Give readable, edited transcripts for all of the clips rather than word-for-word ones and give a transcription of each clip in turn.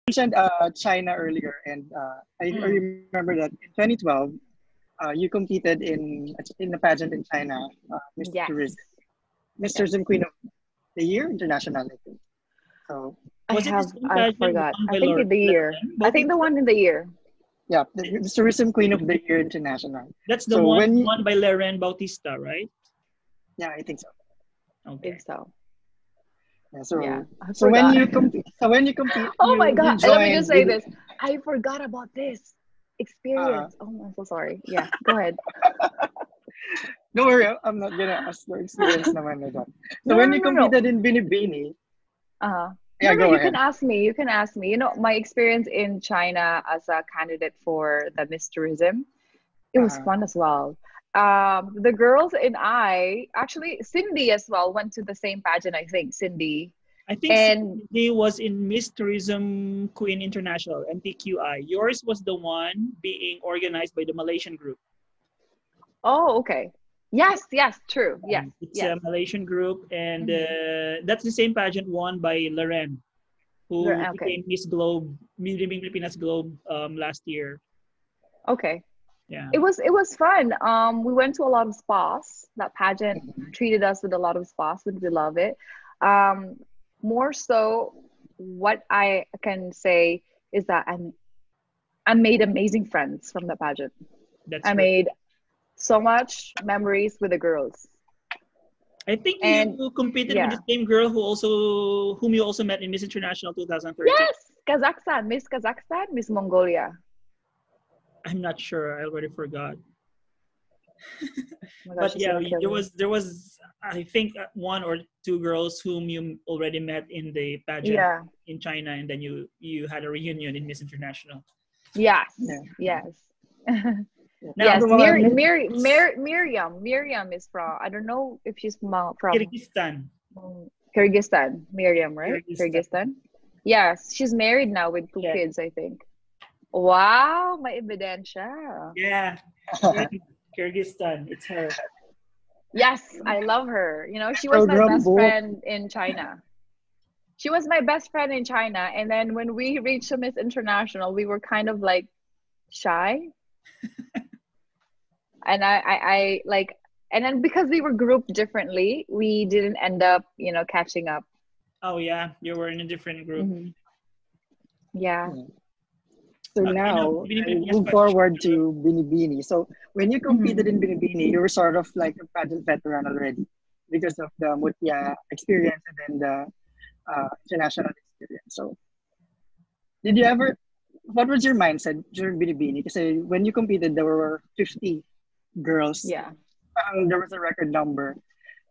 mentioned China earlier, and I Mm, remember that in 2012, you competed in a pageant in China, Miss yes, Tourism, Miss yes. Tourism Queen of the Year International, I think. So Was it the same I pageant forgot. won I by think in the year. Lauren I think the Bautista? one in the year. yeah, the Tourism Queen of the Year International. That's the So one when won by Lauren Bautista, right? yeah, I think so. I think Okay. so. Yeah, Yeah, so I so when forgot. you compete, Oh my you God. Let me just joined say Bini. this. I forgot about this Uh, experience. Oh, I'm so sorry. Yeah, go ahead. don't worry, I'm not gonna ask the experience naman na that. So No, when no, you no, no. competed in Binibini, No, yeah, no, go you can ahead. ask me. You can ask me. You know, my experience in China as a candidate for the Miss Tourism, it was Uh, fun as well. The girls and I, actually, Cindy as well, went to the same pageant, I think, Cindy. I think And Cindy was in Miss Tourism Queen International, MTQI. Yours was the one being organized by the Malaysian group. oh, okay. Yes, yes, true. Yes, It's yes. a Malaysian group, and Mm-hmm. that's the same pageant won by Loren, who Okay, became Miss Globe, Miss Pilipinas Globe last year. okay. Yeah. It was fun. We went to a lot of spas. That pageant mhm. treated us with a lot of spas, which we love it. Um, More so, what I can say is that I made amazing friends from the pageant. That's I great. made so much memories with the girls. I think And you competed with yeah. the same girl whom you also met in Miss International 2013. Yes, Kazakhstan, Miss Mongolia. I'm not sure. I already forgot. Oh my God, But she's yeah, gonna kill me. there was I think one or two girls whom you already met in the pageant Yeah. in China, and then you had a reunion in Miss International. Yeah, Yes. Yes. yeah. So Now, Yes, the mga Miriam is from, I don't know if she's from Kyrgyzstan, Kyrgyzstan. Miriam, right? Kyrgyzstan. Kyrgyzstan. Yes, she's married now with two Yeah, kids, I think. Wow, may ebidensya. yeah, yeah. Kyrgyzstan. It's her. Yes, I love her. You know, she was my program best book. friend in China. She was my best friend in China. And then when we reached Miss International, we were kind of like shy. And I like, and then because we were grouped differently, we didn't end up, catching up. Oh yeah, you were in a different group. Hmm. Yeah. Yeah. So Okay, now now I Pilipinas move question. forward to Binibini. So when you Hmm. competed in Binibini, you were sort of like a pageant veteran already because of the Mutya experience and then the international experience. So did you ever? What was your mindset during Binibini? Because when you competed, there were 50 girls. Yeah. There was a record number.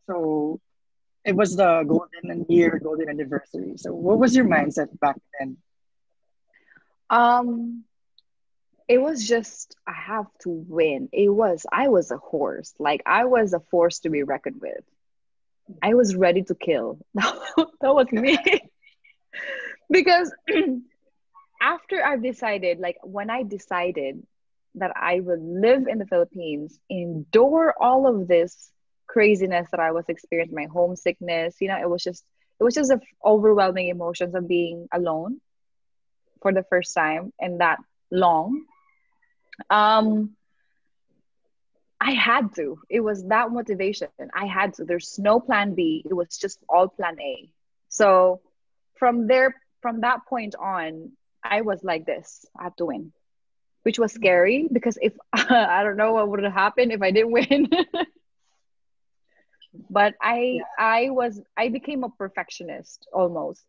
So it was the golden anniversary. So what was your mindset back then? Um, it was just I have to win. I was a horse. Like I was a force to be reckoned with. I was ready to kill. That was me. Because after I've decided, like when I decided that I would live in the Philippines, endure all of this craziness that I was experiencing, my homesickness, it was just overwhelming emotions of being alone for the first time and that long. Um, I had to. It was that motivation. I had to. There's no plan B. It was just all plan A. So from that point on, I was like this. I have to win, which was scary because if I don't know what would have happened if I didn't win. But Yeah. I became a perfectionist almost.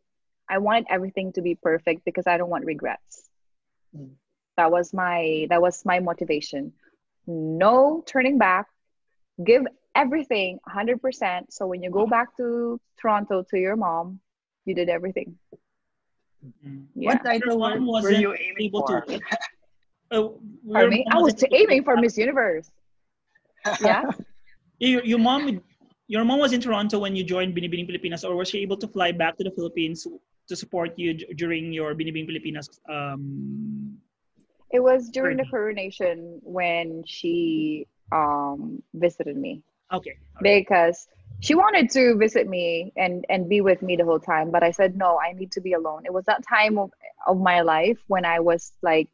I wanted everything to be perfect because I don't want regrets. Mm. That was my motivation. No turning back. Give everything 100%. So when you go back to Toronto to your mom, you did everything. Mm. What Yeah. Your title mom were wasn't you aiming able to for? what? Pardon Your me. mom I was wasn't able to go aiming for back. Miss Universe. Yeah. Your mom, your mom was in Toronto when you joined Binibining Pilipinas, or was she able to fly back to the Philippines to support you during your Binibining Pilipinas It was during the journey? coronation when she visited me Okay, all right. because She wanted to visit me and be with me the whole time, but I said no, I need to be alone. It was that time of my life when I was like,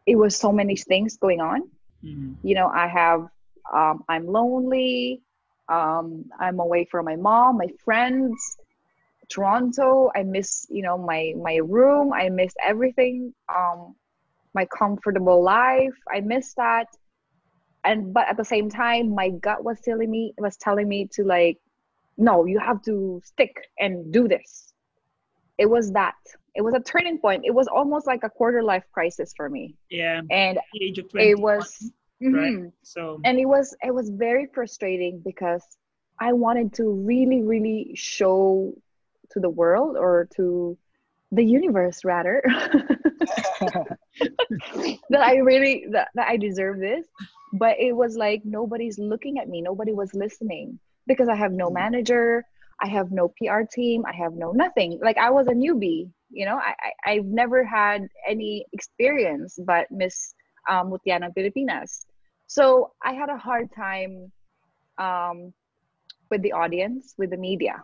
it was so many things going on. Mm-hmm. You know, I have I'm lonely, I'm away from my mom, my friends, Toronto. I miss, you know, my room. I miss everything. My comfortable life. I miss that. And but at the same time, my gut was telling me to like, no, you have to stick and do this. It was that. It was a turning point. It was almost like a quarter life crisis for me. Yeah, And the age of it 21, was right? mhm. So, And it was very frustrating because I wanted to really, really show to the world, or to the universe rather, that I deserve this. But it was like nobody's looking at me, nobody was listening, because I have no manager, I have no PR team, I have no nothing. Like I was a newbie, you know. I've never had any experience but Miss Mutiana Pilipinas. So I had a hard time um, with the audience, with the media.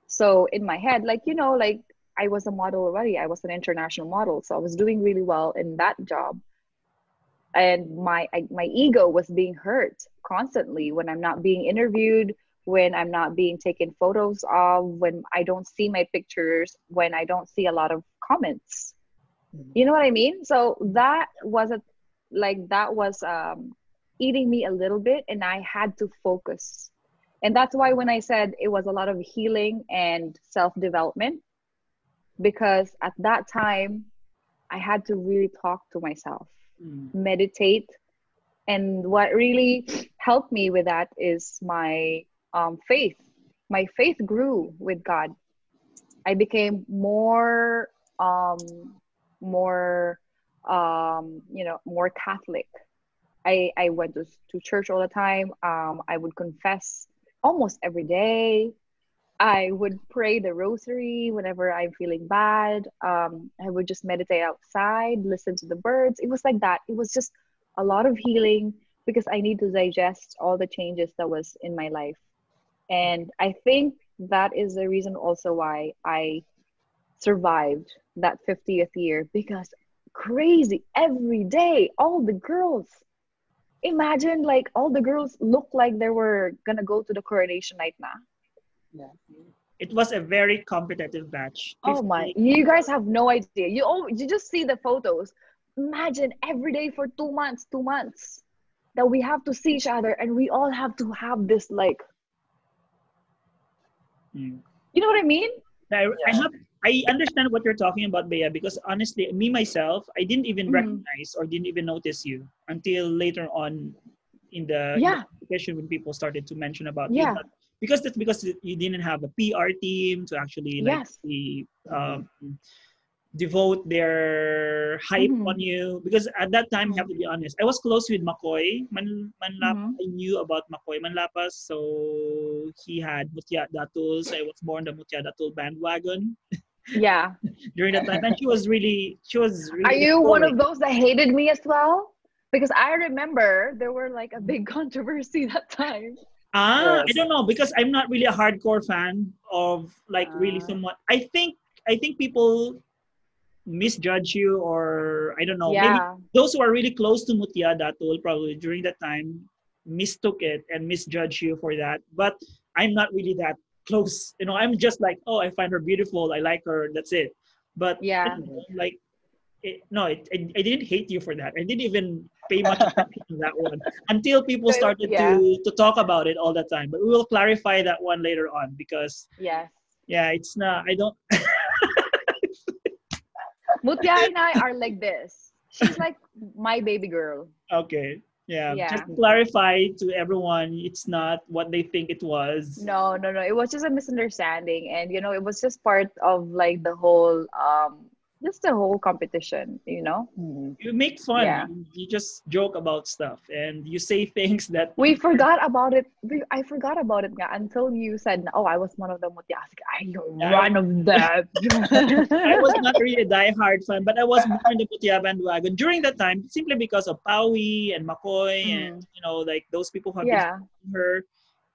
So in my head, like, you know, like I was a model already. I was an international model. So I was doing really well in that job. And my ego was being hurt constantly when I'm not being interviewed, when I'm not being taken photos of, when I don't see my pictures, when I don't see a lot of comments. You know what I mean? So that was eating me a little bit, and I had to focus. And that's why when I said it was a lot of healing and self-development, because at that time I had to really talk to myself, mm, meditate. And what really helped me with that is my faith. My faith grew with God. I became um, more, more Catholic. I went to church all the time. I would confess almost every day. I would pray the rosary whenever I'm feeling bad. I would just meditate outside, listen to the birds. It was like that. It was just a lot of healing because I need to digest all the changes that was in my life. And I think that is the reason also why I survived that 50th year, because crazy every day, all the girls. Imagine like all the girls look like they were gonna go to the coronation night now. Yeah. it was a very competitive batch. Oh my, 50, you guys have no idea. You just see the photos. Imagine every day for 2 months, 2 months, that we have to see each other, and we all have to have this like, mm. you know what I mean? I have I understand what you're talking about, Bea, because honestly, me myself, I didn't even Mhm. recognize or didn't even notice you until later on in the Yeah, conversation when people started to mention about you. yeah, But because that's because you didn't have a PR team to actually like yes. the devote their hype Mm-hmm. on you. Because at that time, I Mm-hmm. have to be honest, I was close with McCoy Manlapas. Mm-hmm. I knew about McCoy Manlapas, so he had Mutya Datul. So I was born the Mutya Datul bandwagon Yeah. during that time, and she was really Are you one exploring. of those that hated me as well? Because I remember there were like a big controversy that time. I Yes. don't know because I'm not really a hardcore fan of like really Uh, someone. I think people misjudge you, or I don't know, maybe yeah. those who are really close to Mutya Datul probably during that time mistook it and misjudge you for that. But I'm not really that close. I'm just like, oh, I find her beautiful, I like her, that's it. But I Yeah. don't know, like no, I didn't hate you for that. I didn't even pay much attention to that one until people started Yeah. to talk about it all the time. But we will clarify that one later on because Yes. yeah, it's not. I don't. Mutya and I are like this. She's like my baby girl. Okay. Yeah. Just Yeah. to clarify to everyone, it's not what they think it was. No, no, no. It was just a misunderstanding. And, it was just part of like just the whole competition. Mhm. You make fun. Yeah. You just joke about stuff and you say things that We forgot about it. I forgot about it nga, until you said, "Oh, I was one of the Mutya." I was like, "You're I, one of them." I was not really a die-hard fan, but I was more in the Putia bandwagon during that time simply because of Paui and McCoy and, Mhm. like those people who have been Yeah. supporting her.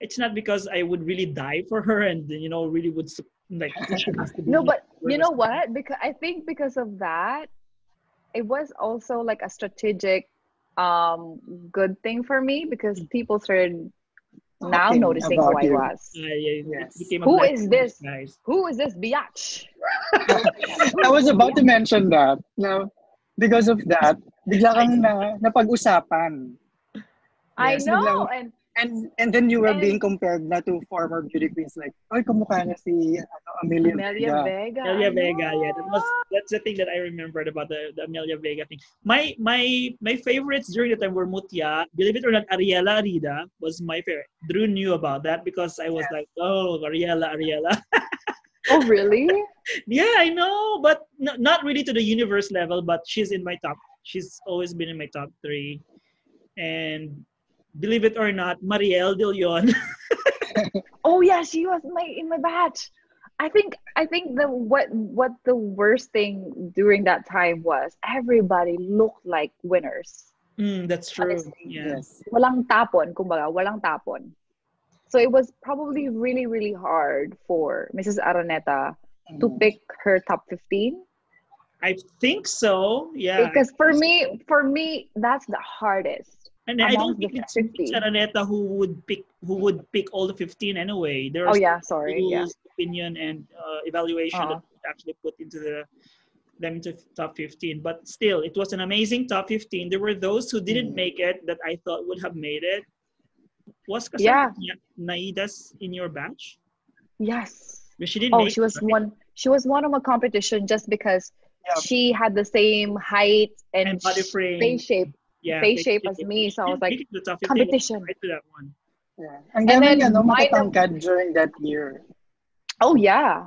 it's not because I would really die for her and really would like she has to No, be but you know what? Because I think because of that, it was also like a strategic good thing for me because people started now Talking noticing who about I you. was. yeah, it Yes. became a Who blessing is in this? disguise. Who is this biatch? I was about to mention that. No, because of that, bigla I kang napag-usapan. I Yes, know, bigla and then you were being and compared na to former beauty queens like, ay, kamukha niya si Amelia Amelia Vega. Vega. Amelia I Vega, yeah, know. that's the thing that I remembered about the Amelia Vega thing. My favorites during the time were Mutya. Believe it or not, Ariela Arida was my favorite. Drew knew about that because I was like, oh, Ariela. Oh, really? Yeah, I know, but not really to the universe level, but she's in my top. She's always been in my top 3. And believe it or not, Marielle De Leon. Oh yeah, she was in my batch. I think what the worst thing during that time was everybody looked like winners. That's true. Honestly, Yeah. Yes. walang tapon, kumbaga, walang tapon. So it was probably really, really hard for Mrs. Araneta to Mm. pick her top 15 I think so. Yeah. I because for think so. me that's the hardest And I don't amongst the think it's 50. Araneta who would pick all the 15 anyway. There are Oh some yeah, sorry. Yeah. rules, opinion, and evaluation that Uh, would actually put them into top 15. But still, it was an amazing top 15. There were those who didn't Mm. make it that I thought would have made it. Was yeah. Naidas in your batch? Yes. But she didn't Oh, make it, right? she was one of a competition just because Yeah. she had the same height And and body frame. Yeah, face face shape as shape. me. She So I was didn't like, make it to the top 15. Let's competition. right to that one. Yeah. Ang And daming then mine of matatangkad during that year. oh yeah.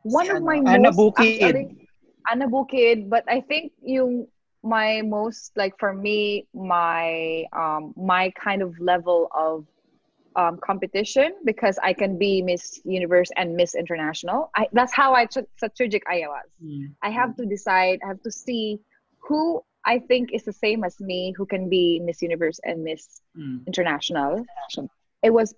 Si One of my Ana most Bukid. actually Anna Bukid, but I think yung my most like for me my kind of level of competition because I can be Miss Universe and Miss International. That's how strategic I was. Mm. I have to decide. I have to see who I think is the same as me who can be Miss Universe and Miss Mm. International. Action. It was